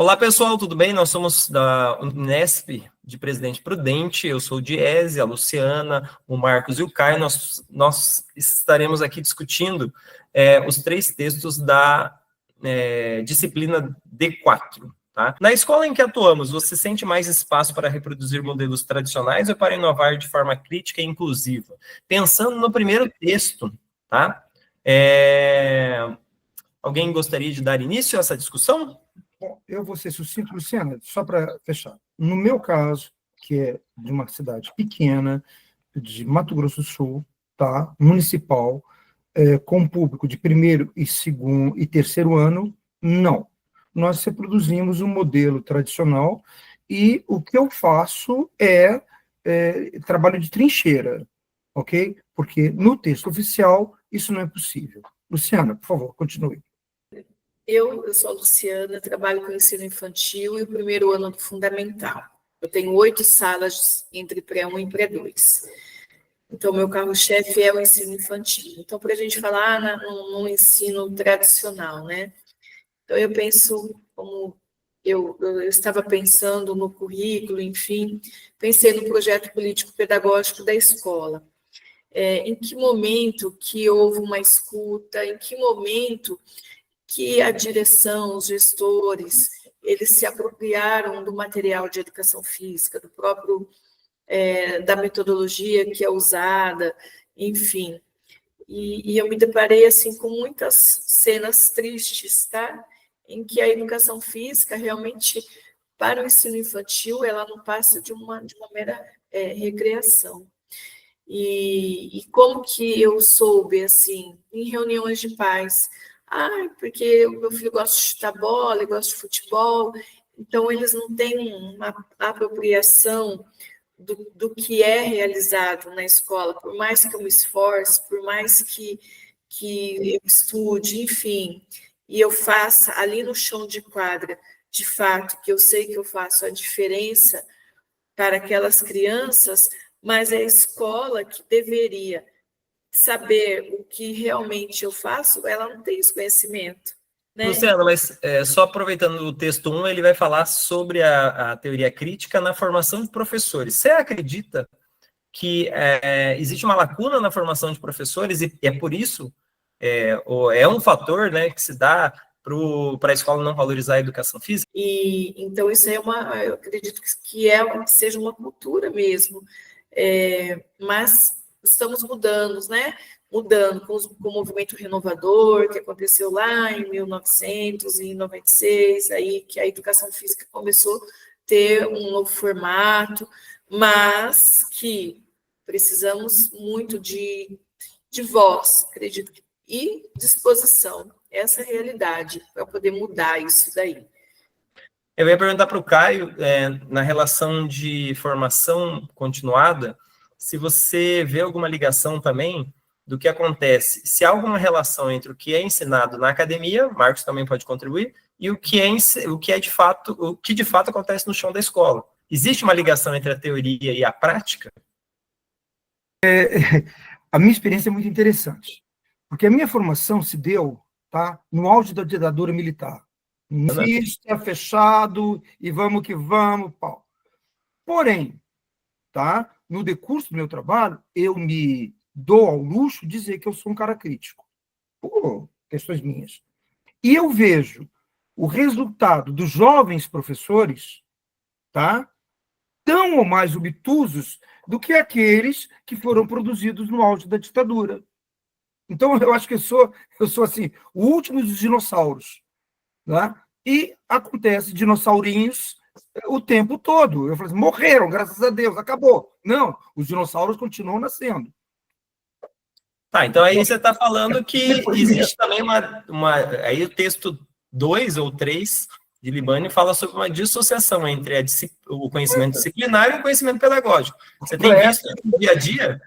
Olá, pessoal, tudo bem? Nós somos da Unesp de Presidente Prudente, eu sou o Diese, a Luciana, o Marcos e o Caio. Nós estaremos aqui discutindo os três textos da disciplina D4. Tá? Na escola em que atuamos, você sente mais espaço para reproduzir modelos tradicionais ou para inovar de forma crítica e inclusiva? Pensando no primeiro texto, tá? Alguém gostaria de dar início a essa discussão? Bom, eu vou ser sucinto, Luciana, só para fechar. No meu caso, que é de uma cidade pequena, de Mato Grosso do Sul, tá? Municipal, com público de primeiro e segundo e terceiro ano, não. Nós reproduzimos um modelo tradicional e o que eu faço é trabalho de trincheira, ok? Porque no texto oficial isso não é possível. Luciana, por favor, continue. Eu sou a Luciana, trabalho com ensino infantil e o primeiro ano do fundamental. Eu tenho 8 salas entre pré-1 e pré-2. Então, meu carro-chefe é o ensino infantil. Então, para a gente falar no ensino tradicional, né? Então, eu penso, como eu estava pensando no currículo, enfim, pensei no projeto político-pedagógico da escola. Em que momento que houve uma escuta, em que momento que a direção, os gestores, eles se apropriaram do material de educação física, do próprio, da metodologia que é usada, enfim. E eu me deparei, assim, com muitas cenas tristes, tá? Em que a educação física, realmente, para o ensino infantil, ela não passa de uma mera recreação. E como que eu soube, assim, em reuniões de pais, porque o meu filho gosta de chutar bola, gosta de futebol, então eles não têm uma apropriação do que é realizado na escola, por mais que eu me esforce, por mais que eu estude, enfim, e eu faça ali no chão de quadra, de fato, que eu sei que eu faço a diferença para aquelas crianças, mas é a escola que deveria saber o que realmente eu faço, ela não tem esse conhecimento. Né? Luciana, mas só aproveitando o texto 1, ele vai falar sobre a teoria crítica na formação de professores. Você acredita que existe uma lacuna na formação de professores e é por isso, é um fator, né, que se dá para a escola não valorizar a educação física? E então isso eu acredito que seja uma cultura mesmo, mas estamos mudando, né? Mudando com o movimento renovador que aconteceu lá em 1996, aí que a educação física começou a ter um novo formato, mas que precisamos muito de voz, acredito, e disposição. Essa é a realidade, para poder mudar isso daí. Eu ia perguntar para o Caio, na relação de formação continuada, se você vê alguma ligação também do que acontece, se há alguma relação entre o que é ensinado na academia, Marcos também pode contribuir, e o que de fato acontece no chão da escola. Existe uma ligação entre a teoria e a prática? A minha experiência é muito interessante, porque a minha formação se deu, tá, no auge da ditadura militar. Mista, fechado, e vamos que vamos, pau. Porém, tá, no decurso do meu trabalho, eu me dou ao luxo de dizer que eu sou um cara crítico, por questões minhas. E eu vejo o resultado dos jovens professores, tá, tão ou mais obtusos do que aqueles que foram produzidos no auge da ditadura. Então, eu acho que eu sou assim, o último dos dinossauros. Né? E acontece dinossaurinhos o tempo todo. Eu falei assim, morreram, graças a Deus, acabou. Não, os dinossauros continuam nascendo. Tá, então aí você está falando que existe também aí o texto 2 ou 3 de Libânio fala sobre uma dissociação entre o conhecimento disciplinar e o conhecimento pedagógico. Você tem visto no dia a dia?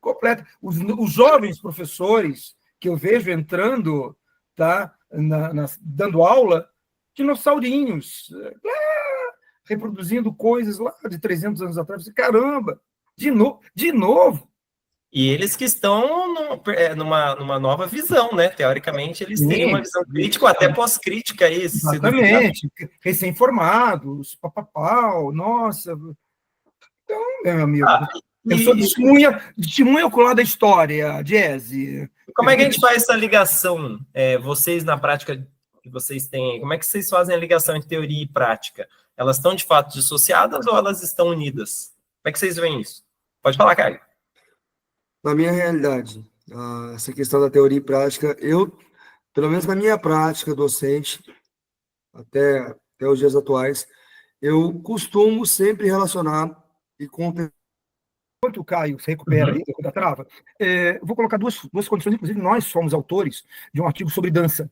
Completo. Os jovens professores que eu vejo entrando, tá, dando aula, dinossaurinhos, reproduzindo coisas lá de 300 anos atrás. Caramba, de novo. E eles que estão numa nova visão, né? Teoricamente, eles teriam uma visão crítica, ou até pós-crítica aí, se duvidar. Exatamente, recém-formados, papapau, nossa. Então, meu amigo, eu sou testemunha ocular da história, Jazzy. Como é que a gente faz essa ligação, vocês na prática que vocês têm, como é que vocês fazem a ligação entre teoria e prática? Elas estão de fato dissociadas ou elas estão unidas? Como é que vocês veem isso? Pode falar, Caio. Na minha realidade, essa questão da teoria e prática, pelo menos na minha prática docente, até os dias atuais, eu costumo sempre relacionar e enquanto o Caio se recupera aí da trava, eu vou colocar duas condições, inclusive nós somos autores de um artigo sobre dança,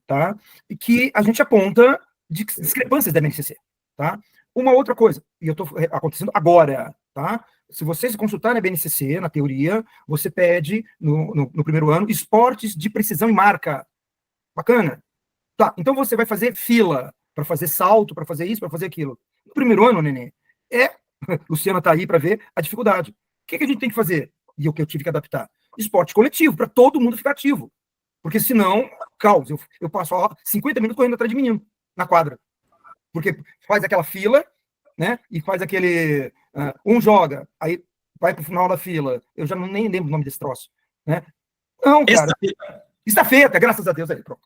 tá? E que a gente aponta de discrepâncias da BNCC, tá? Uma outra coisa, e eu estou acontecendo agora, tá? Se você se consultar na BNCC, na teoria, você pede, no primeiro ano, esportes de precisão e marca. Bacana? Tá, então você vai fazer fila para fazer salto, para fazer isso, para fazer aquilo. No primeiro ano, neném, Luciana está aí para ver a dificuldade. O que a gente tem que fazer? E o que eu tive que adaptar? Esporte coletivo, para todo mundo ficar ativo. Porque senão, caos. Eu passo 50 minutos correndo atrás de menino na quadra. Porque faz aquela fila, né? E faz aquele... um joga, aí vai para o final da fila. Eu já nem lembro o nome desse troço. Né? Não, cara. Estafeta, graças a Deus. Aí, pronto.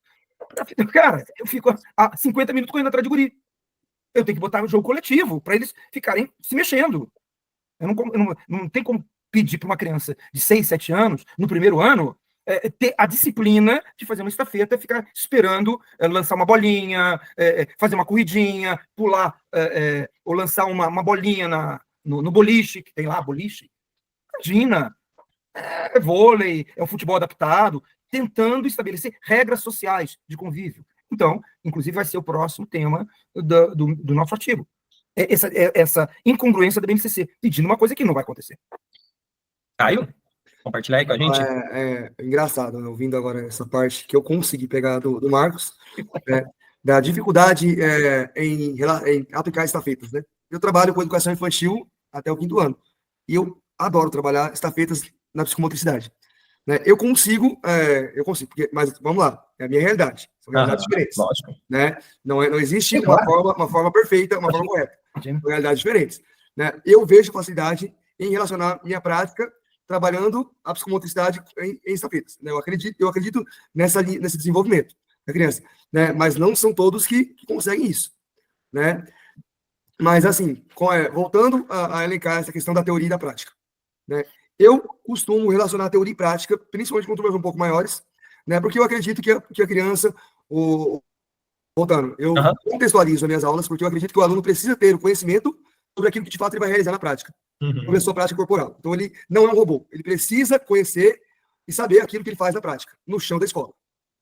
Cara, eu fico 50 minutos correndo atrás de guri. Eu tenho que botar um jogo coletivo para eles ficarem se mexendo. Eu não tem como pedir para uma criança de 6, 7 anos, no primeiro ano, ter a disciplina de fazer uma estafeta, ficar esperando lançar uma bolinha, fazer uma corridinha, pular, ou lançar uma bolinha no boliche, que tem lá boliche. Imagina, vôlei, é um futebol adaptado, tentando estabelecer regras sociais de convívio. Então, inclusive, vai ser o próximo tema do nosso artigo. Essa incongruência da BNCC, pedindo uma coisa que não vai acontecer. Caio, compartilhar aí com a gente. É engraçado, né, ouvindo agora essa parte que eu consegui pegar do Marcos, da dificuldade em aplicar estafetas. Né? Eu trabalho com educação infantil até o 5º ano, e eu adoro trabalhar estafetas na psicomotricidade. Né? Eu consigo, mas vamos lá, é a minha realidade, são realidades diferentes. Lógico. Né? Não existe uma forma perfeita, uma forma correta, são realidades diferentes. Né? Eu vejo facilidade em relacionar minha prática trabalhando a psicomotricidade em estafetas. Né? Eu acredito nesse desenvolvimento da criança, né? Mas não são todos que conseguem isso. Né? Mas, assim, voltando a elencar essa questão da teoria e da prática. Né? Eu costumo relacionar a teoria e prática, principalmente com turmas um pouco maiores, né? Porque eu acredito que a criança... Voltando, eu contextualizo as minhas aulas, porque eu acredito que o aluno precisa ter o conhecimento sobre aquilo que, de fato, ele vai realizar na prática. Sobre a sua prática corporal. Então, ele não é um robô. Ele precisa conhecer e saber aquilo que ele faz na prática, no chão da escola.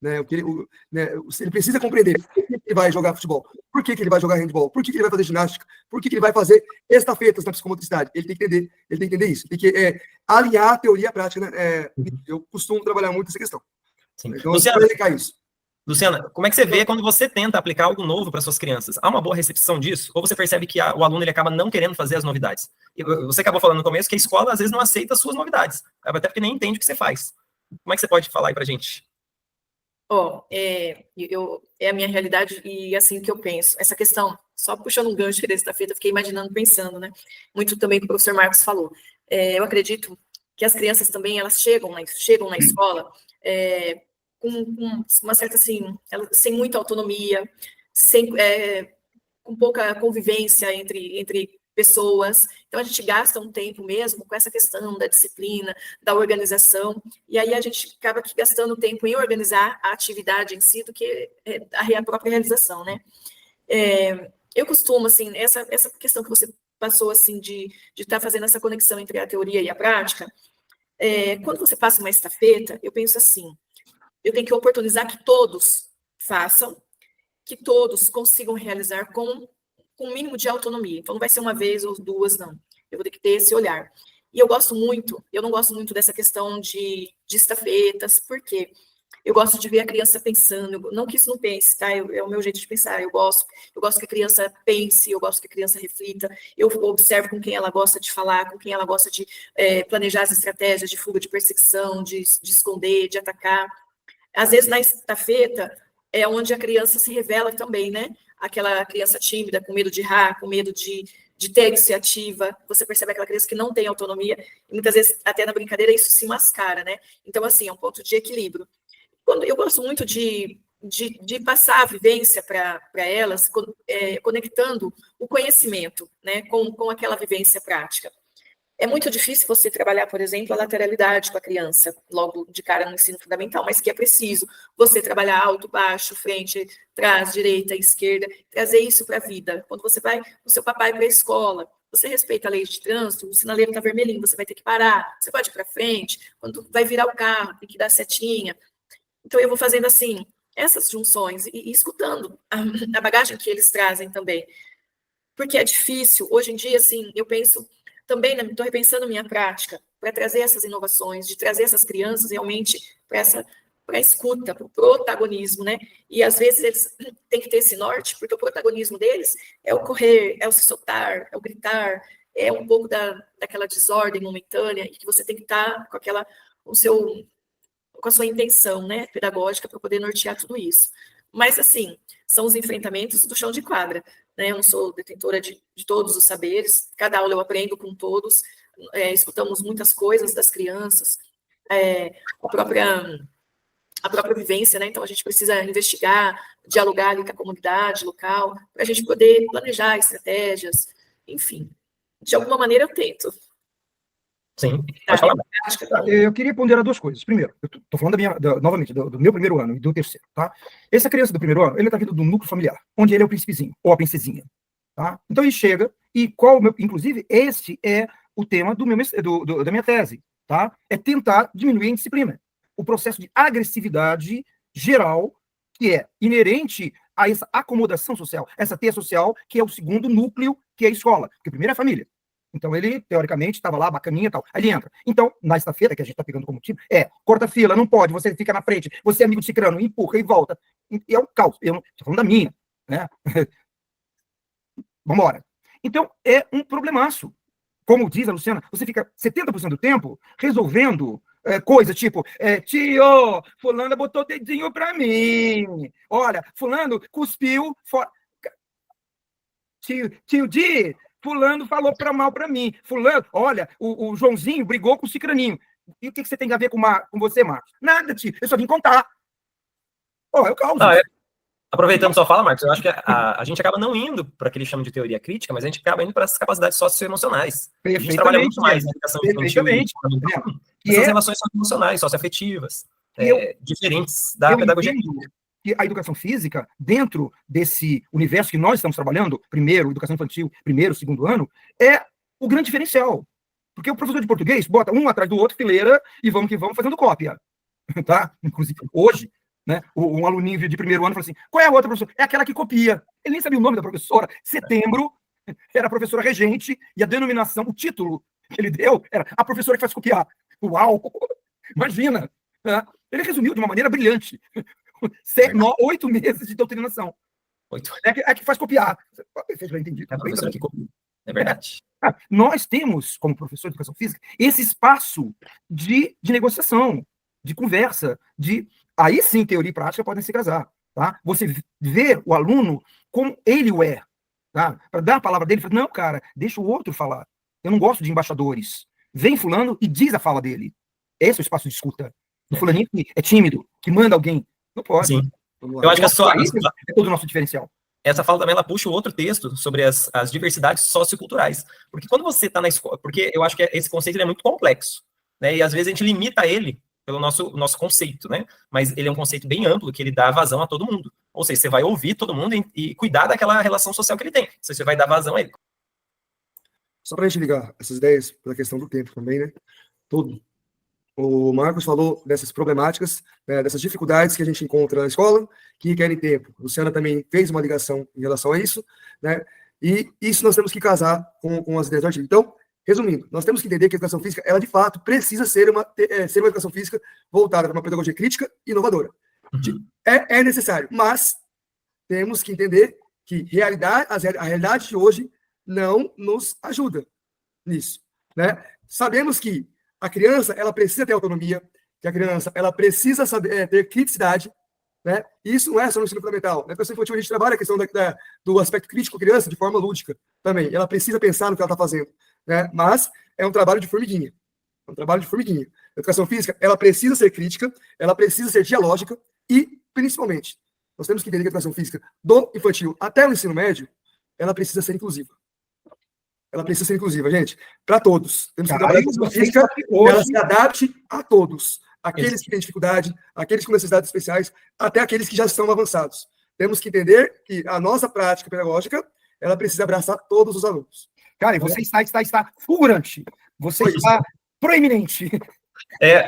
Né? Ele precisa compreender por que ele vai jogar futebol, por que ele vai jogar handball, por que ele vai fazer ginástica, por que ele vai fazer estafetas na psicomotricidade. Ele tem que entender isso. Tem que alinhar a teoria e a prática. Né? Eu costumo trabalhar muito essa questão. Sim. Então, Luciana, eu vou isso. Luciana, como é que você vê quando você tenta aplicar algo novo para suas crianças? Há uma boa recepção disso? Ou você percebe que o aluno ele acaba não querendo fazer as novidades? Você acabou falando no começo que a escola às vezes não aceita as suas novidades, até porque nem entende o que você faz. Como é que você pode falar aí para a gente? É a minha realidade e assim que eu penso. Essa questão, só puxando um gancho desse da fita, fiquei imaginando, pensando, né? Muito também que o professor Marcos falou. Eu acredito que as crianças também, elas chegam na escola com uma certa, assim, sem muita autonomia, com pouca convivência entre pessoas. Então, a gente gasta um tempo mesmo com essa questão da disciplina, da organização, e aí a gente acaba aqui gastando tempo em organizar a atividade em si do que a própria realização, né? Eu costumo, assim, essa questão que você passou, assim, de estar fazendo essa conexão entre a teoria e a prática, quando você passa uma estafeta, eu penso assim, eu tenho que oportunizar que todos façam, que todos consigam realizar com um mínimo de autonomia. Então, não vai ser uma vez ou duas, não. Eu vou ter que ter esse olhar. E eu não gosto muito dessa questão de estafetas, porque Eu gosto de ver a criança pensando, não que isso não pense, tá? É o meu jeito de pensar. Eu gosto que a criança pense, eu gosto que a criança reflita, eu observo com quem ela gosta de falar, com quem ela gosta de planejar as estratégias de fuga, de perseguição, de esconder, de atacar. Às vezes, na estafeta, é onde a criança se revela também, né? Aquela criança tímida, com medo de errar, com medo de ter iniciativa. Você percebe aquela criança que não tem autonomia, e muitas vezes, até na brincadeira, isso se mascara, né? Então, assim, é um ponto de equilíbrio. Eu gosto muito de passar a vivência para elas, conectando o conhecimento, né, com aquela vivência prática. É muito difícil você trabalhar, por exemplo, a lateralidade com a criança, logo de cara no ensino fundamental, mas que é preciso você trabalhar alto, baixo, frente, trás, direita, esquerda, trazer isso para a vida. Quando você vai com o seu papai para a escola, você respeita a lei de trânsito, o sinaleiro está vermelhinho, você vai ter que parar, você pode ir para frente, quando vai virar o carro, tem que dar setinha. Então, eu vou fazendo assim, essas junções e escutando a bagagem que eles trazem também. Porque é difícil, hoje em dia, assim, eu penso também, estou repensando minha prática, para trazer essas inovações, de trazer essas crianças realmente para a escuta, para o protagonismo, né? E às vezes eles têm que ter esse norte, porque o protagonismo deles é o correr, é o se soltar, é o gritar, é um pouco daquela desordem momentânea, e que você tem que estar com a sua intenção, né, pedagógica, para poder nortear tudo isso. Mas, assim, são os enfrentamentos do chão de quadra, né? Eu não sou detentora de todos os saberes, cada aula eu aprendo com todos, escutamos muitas coisas das crianças, a própria vivência, né? Então, a gente precisa investigar, dialogar ali com a comunidade local, para a gente poder planejar estratégias, enfim. De alguma maneira, eu tento. Sim, pode falar. Eu queria ponderar duas coisas. Primeiro, eu estou falando novamente, do meu primeiro ano e do terceiro, tá? Essa criança do primeiro ano, ele está vindo do núcleo familiar, onde ele é o príncipezinho, ou a princesinha, tá? Então, ele chega, e inclusive, este é o tema da minha tese, tá? É tentar diminuir a indisciplina. O processo de agressividade geral, que é inerente a essa acomodação social, essa teia social, que é o segundo núcleo, que é a escola, porque o primeiro é a família. Então, ele, teoricamente, estava lá, bacaninha e tal. Aí ele entra. Então, na estafeta, que a gente está pegando como time, corta fila, não pode, você fica na frente, você é amigo de cicrano, empurra e volta. E é um caos. Eu estou falando da minha, né? Vamos embora. Então, é um problemaço. Como diz a Luciana, você fica 70% do tempo resolvendo coisa tipo, tio, fulano botou o dedinho para mim. Olha, fulano cuspiu fora. Tio Di, fulano falou mal para mim. Fulano, olha, o Joãozinho brigou com o Cicraninho. E o que você tem a ver com você, Marcos? Nada, tio. Eu só vim contar. É o caos. Aproveitando sua fala, Marcos, eu acho que a gente acaba não indo para o que eles chamam de teoria crítica, mas a gente acaba indo para essas capacidades socioemocionais. A gente trabalha muito mais na educação infantil e essas relações socioemocionais, socioafetivas, diferentes da pedagogia. Que a educação física, dentro desse universo que nós estamos trabalhando, primeiro, educação infantil, primeiro, segundo ano, é o grande diferencial. Porque o professor de português bota um atrás do outro, fileira, e vamos que vamos fazendo cópia. Tá? Inclusive, hoje, né, um aluninho de primeiro ano falou assim, qual é a outra professora? É aquela que copia. Ele nem sabia o nome da professora. Setembro, era a professora regente, e a denominação, o título que ele deu, era a professora que faz copiar. Uau! Imagina! Né? Ele resumiu de uma maneira brilhante. 8 meses de doutrinação. 8. É que faz copiar. Entendi. É verdade. Nós temos, como professor de educação física, esse espaço de negociação, de conversa, aí sim, teoria e prática podem se casar. Tá? Você vê o aluno como ele o é. Tá? Para dar a palavra dele, não, cara, deixa o outro falar. Eu não gosto de embaixadores. Vem fulano e diz a fala dele. Esse é o espaço de escuta. O fulaninho que é tímido, que manda alguém. Não pode. Sim. Eu acho que é todo o nosso diferencial. Essa fala também, ela puxa o outro texto sobre as diversidades socioculturais. Porque quando você está na escola... Porque eu acho que esse conceito é muito complexo. Né? E às vezes a gente limita ele pelo nosso conceito, né? Mas ele é um conceito bem amplo, que ele dá vazão a todo mundo. Ou seja, você vai ouvir todo mundo e cuidar daquela relação social que ele tem. Você vai dar vazão a ele. Só para a gente ligar essas ideias pela questão do tempo também, né? O Marcos falou dessas problemáticas, né, dessas dificuldades que a gente encontra na escola, que requerem tempo. A Luciana também fez uma ligação em relação a isso, né? E isso nós temos que casar com as ideias do artigo. Então, Resumindo, nós temos que entender que a educação física, ela de fato precisa ser uma educação física voltada para uma pedagogia crítica e inovadora. É necessário, mas temos que entender que a realidade de hoje não nos ajuda nisso, né? Sabemos que a criança, ela precisa ter autonomia, que a criança, ela precisa saber, ter criticidade, né? Isso não é só no ensino fundamental. Na educação infantil, a gente trabalha a questão do aspecto crítico da criança de forma lúdica também. Ela precisa pensar no que ela está fazendo, né? Mas é um trabalho de formiguinha. É um trabalho de formiguinha. A educação física, ela precisa ser crítica, ela precisa ser dialógica e, principalmente, nós temos que entender que a educação física do infantil até o ensino médio, ela precisa ser inclusiva. Ela precisa ser inclusiva, gente, para todos. Temos que trabalhar a educação física, ela se adapte a todos. Aqueles que têm dificuldade, aqueles com necessidades especiais, até aqueles que já estão avançados. Temos que entender que a nossa prática pedagógica, ela precisa abraçar todos os alunos. Cara, e você está fulgurante. Você está proeminente.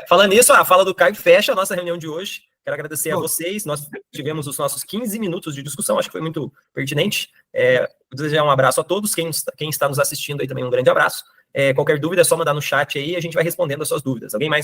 Falando nisso, a fala do Caio fecha a nossa reunião de hoje. Quero agradecer a vocês. Nós tivemos os nossos 15 minutos de discussão, acho que foi muito pertinente. Desejar um abraço a todos. Quem está nos assistindo aí também, um grande abraço. Qualquer dúvida é só mandar no chat aí, a gente vai respondendo as suas dúvidas. Alguém mais?